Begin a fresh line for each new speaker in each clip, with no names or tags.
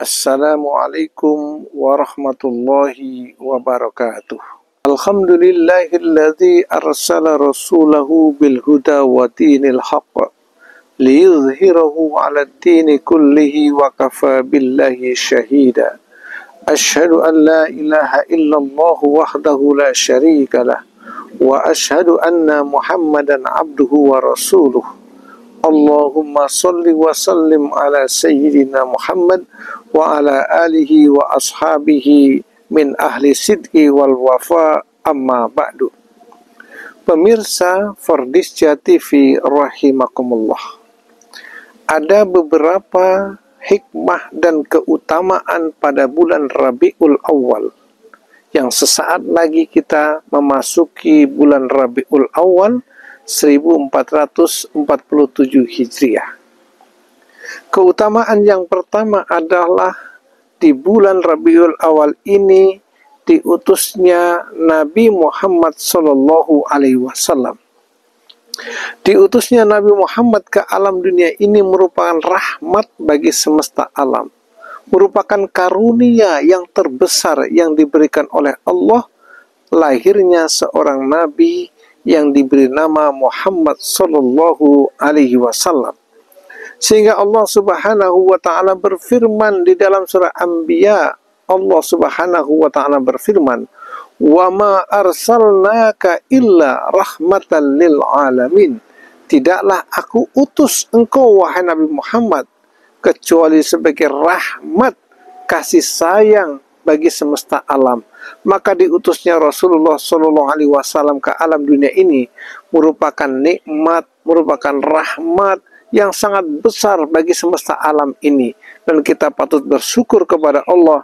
Assalamualaikum warahmatullahi wabarakatuh. Alhamdulillahilladzi arsala rasulahu bil huda wa dinil haqq liyudhhirahu 'ala ad-dini kullihi wa kafa billahi syahida. Asyhadu an la ilaha illallah wahdahu la syarika lah wa asyhadu anna Muhammadan 'abduhu wa rasuluh. Allahumma salli wa sallim ala sayyidina Muhammad wa ala alihi wa ashabihi min ahli sidqi wal wafa, amma ba'du. Pemirsa Fardisja TV rahimakumullah, ada beberapa hikmah dan keutamaan pada bulan Rabiul Awal yang sesaat lagi kita memasuki bulan Rabiul Awal 1447 Hijriah. Keutamaan yang pertama adalah di bulan Rabiul Awal ini diutusnya Nabi Muhammad Sallallahu Alaihi Wasallam. Diutusnya Nabi Muhammad ke alam dunia ini merupakan rahmat bagi semesta alam, merupakan karunia yang terbesar yang diberikan oleh Allah, lahirnya seorang Nabi yang diberi nama Muhammad Sallallahu Alaihi Wasallam. Sehingga Allah Subhanahu wa Ta'ala berfirman di dalam surah Anbiya, Allah Subhanahu wa Ta'ala berfirman, "Wa ma arsalnaka illa rahmatan lil alamin." Tidaklah aku utus engkau wahai Nabi Muhammad kecuali sebagai rahmat, kasih sayang bagi semesta alam. Maka diutusnya Rasulullah Shallallahu Alaihi Wasallam ke alam dunia ini merupakan nikmat, merupakan rahmat yang sangat besar bagi semesta alam ini, dan kita patut bersyukur kepada Allah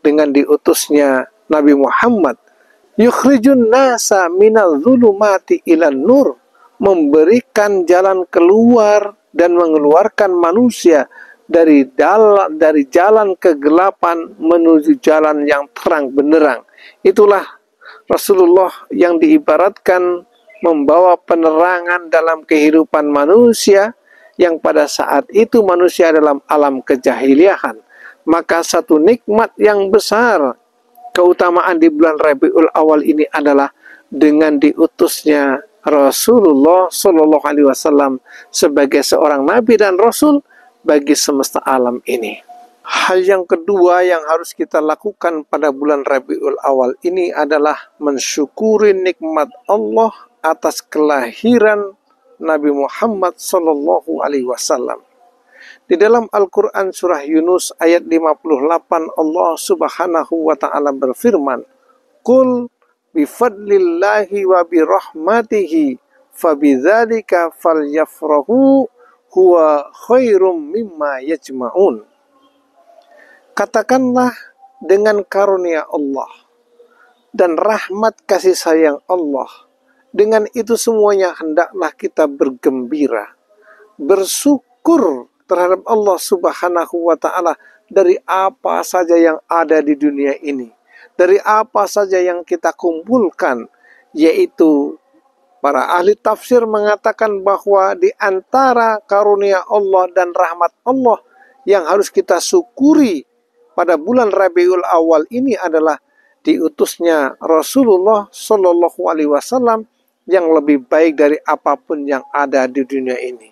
dengan diutusnya Nabi Muhammad. Yukhrijun nasa minal zulumati ilan nur, memberikan jalan keluar dan mengeluarkan manusia dari jalan kegelapan menuju jalan yang terang benderang. Itulah Rasulullah yang diibaratkan membawa penerangan dalam kehidupan manusia, yang pada saat itu manusia dalam alam kejahiliahan. Maka satu nikmat yang besar, keutamaan di bulan Rabiul Awal ini adalah dengan diutusnya Rasulullah Shallallahu Alaihi Wasallam sebagai seorang nabi dan rasul bagi semesta alam ini. Hal yang kedua yang harus kita lakukan pada bulan Rabiul Awal ini adalah mensyukuri nikmat Allah atas kelahiran Nabi Muhammad Sallallahu Alaihi Wasallam. Di dalam Al-Quran surah Yunus ayat 58, Allah Subhanahu wa Ta'ala berfirman, "Qul bifadlillahi wa birahmatihi fabidzalika falyafrahu huwa khairum mimma yajma'un." Katakanlah, dengan karunia Allah dan rahmat kasih sayang Allah, dengan itu semuanya hendaklah kita bergembira, bersyukur terhadap Allah Subhanahu wa Ta'ala dari apa saja yang ada di dunia ini, dari apa saja yang kita kumpulkan, yaitu para ahli tafsir mengatakan bahwa di antara karunia Allah dan rahmat Allah yang harus kita syukuri pada bulan Rabiul Awal ini adalah diutusnya Rasulullah Shallallahu Alaihi Wasallam yang lebih baik dari apapun yang ada di dunia ini.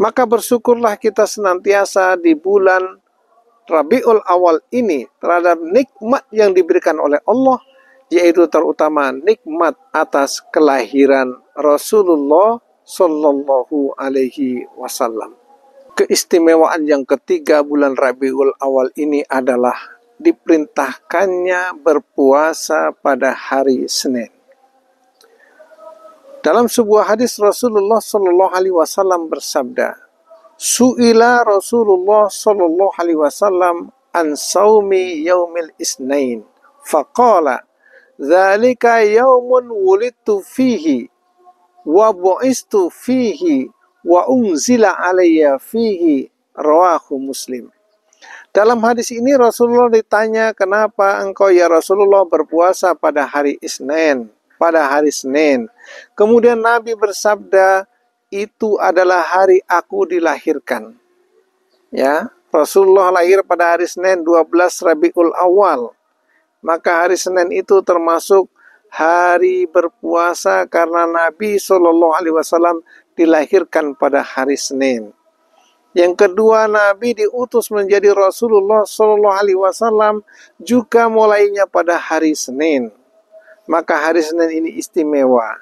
Maka bersyukurlah kita senantiasa di bulan Rabiul Awal ini terhadap nikmat yang diberikan oleh Allah, yaitu terutama nikmat atas kelahiran Rasulullah Sallallahu Alaihi Wasallam. Keistimewaan yang ketiga bulan Rabiul Awal ini adalah diperintahkannya berpuasa pada hari Senin. Dalam sebuah hadis Rasulullah Sallallahu Alaihi Wasallam bersabda, "Su'ila Rasulullah Sallallahu Alaihi Wasallam an saumi yaumil isnain, faqala, dzalika yaumun wulidtu fihi wa bu'istu fihi wa unzila alayya fihi," rawahu Muslim. Dalam hadis ini Rasulullah ditanya, "Kenapa engkau ya Rasulullah berpuasa pada hari Isnin?" Pada hari Senin. Kemudian Nabi bersabda, "Itu adalah hari aku dilahirkan." Ya, Rasulullah lahir pada hari Senin 12 Rabiul Awal. Maka hari Senin itu termasuk hari berpuasa karena Nabi Shallallahu Alaihi Wasallam dilahirkan pada hari Senin. Yang kedua, Nabi diutus menjadi Rasulullah Shallallahu Alaihi Wasallam juga mulainya pada hari Senin. Maka hari Senin ini istimewa.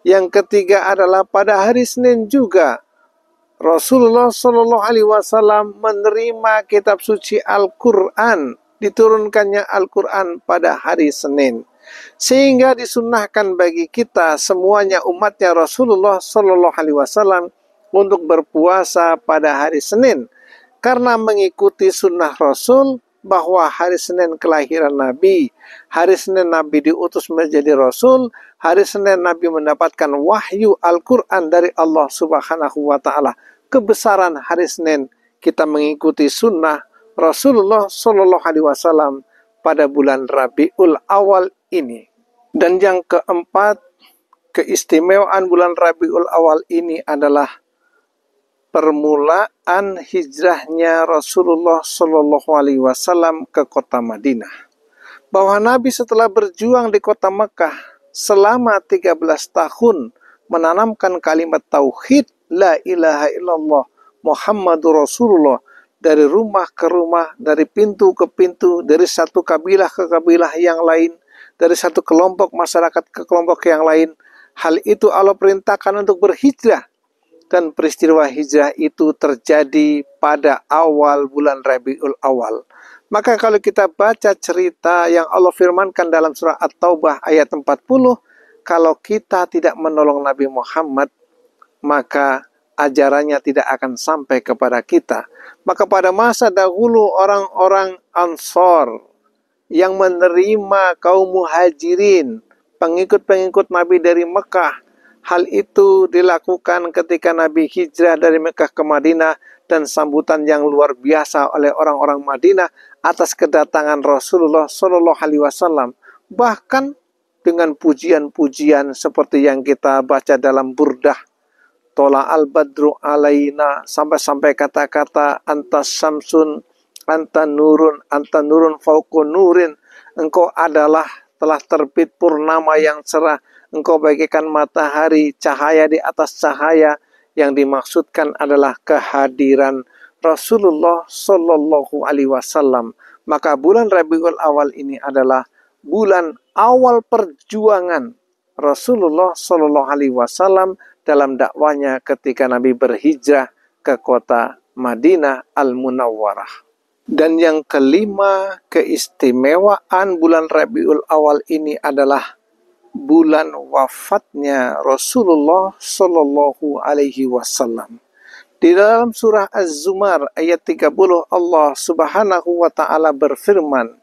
Yang ketiga adalah pada hari Senin juga Rasulullah Shallallahu Alaihi Wasallam menerima kitab suci Al-Quran, diturunkannya Al-Quran pada hari Senin, sehingga disunnahkan bagi kita semuanya umatnya Rasulullah Shallallahu Alaihi Wasallam untuk berpuasa pada hari Senin, karena mengikuti sunnah Rasul bahwa hari Senin kelahiran Nabi, hari Senin Nabi diutus menjadi Rasul, hari Senin Nabi mendapatkan wahyu Al-Quran dari Allah Subhanahu wa Ta'ala. Kebesaran hari Senin kita mengikuti sunnah Rasulullah Shallallahu Alaihi Wasallam pada bulan Rabiul Awal ini. Dan yang keempat, keistimewaan bulan Rabiul Awal ini adalah permulaan hijrahnya Rasulullah Shallallahu Alaihi Wasallam ke kota Madinah. Bahwa Nabi setelah berjuang di kota Mekah selama 13 tahun menanamkan kalimat tauhid la ilaha illallah Muhammadur Rasulullah, dari rumah ke rumah, dari pintu ke pintu, dari satu kabilah ke kabilah yang lain, dari satu kelompok masyarakat ke kelompok yang lain. Hal itu Allah perintahkan untuk berhijrah. Dan peristiwa hijrah itu terjadi pada awal bulan Rabiul Awal. Maka kalau kita baca cerita yang Allah firmankan dalam surah At-Taubah ayat 40, kalau kita tidak menolong Nabi Muhammad, maka ajarannya tidak akan sampai kepada kita. Maka pada masa dahulu orang-orang Ansor yang menerima kaum muhajirin, pengikut-pengikut Nabi dari Mekah, hal itu dilakukan ketika Nabi hijrah dari Mekah ke Madinah, dan sambutan yang luar biasa oleh orang-orang Madinah atas kedatangan Rasulullah Shallallahu Alaihi Wasallam. Bahkan dengan pujian-pujian seperti yang kita baca dalam Burdah, Tola al-Badru alaina, sampai kata-kata anta samsun, anta nurun fauqu nurin, engkau adalah telah terbit purnama yang cerah, engkau bagaikan matahari, cahaya di atas cahaya. Yang dimaksudkan adalah kehadiran Rasulullah Shallallahu Alaihi Wasallam. Maka bulan Rabiul Awal ini adalah bulan awal perjuangan Rasulullah Shallallahu Alaihi Wasallam dalam dakwanya ketika Nabi berhijrah ke kota Madinah Al-Munawwarah. Dan yang kelima, keistimewaan bulan Rabiul Awal ini adalah bulan wafatnya Rasulullah Shallallahu Alaihi Wasallam. Di dalam surah Az-Zumar ayat 30, Allah Subhanahu wa Ta'ala berfirman,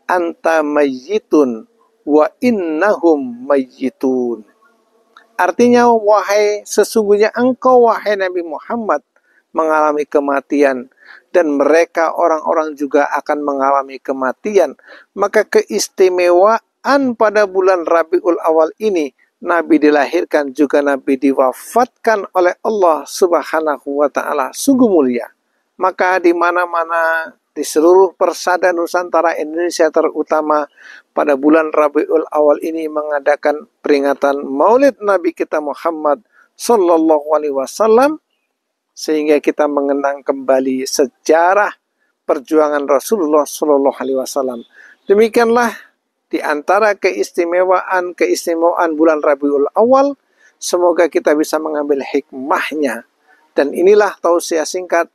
anta mayyitun wa innahum mayyitun. Artinya, wahai, sesungguhnya engkau wahai Nabi Muhammad mengalami kematian, dan mereka orang-orang juga akan mengalami kematian. Maka keistimewaan pada bulan Rabiul Awal ini, Nabi dilahirkan juga Nabi diwafatkan oleh Allah Subhanahu wa Ta'ala, sungguh mulia. Maka di mana-mana di seluruh persada Nusantara Indonesia, terutama pada bulan Rabiul Awal ini, mengadakan peringatan Maulid Nabi kita Muhammad Sallallahu Alaihi Wasallam, sehingga kita mengenang kembali sejarah perjuangan Rasulullah Sallallahu Alaihi Wasallam. Demikianlah di antara keistimewaan bulan Rabiul Awal. Semoga kita bisa mengambil hikmahnya. Dan inilah tausiah singkat,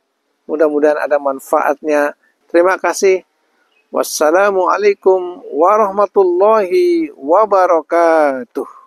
mudah-mudahan ada manfaatnya. Terima kasih. Wassalamualaikum warahmatullahi wabarakatuh.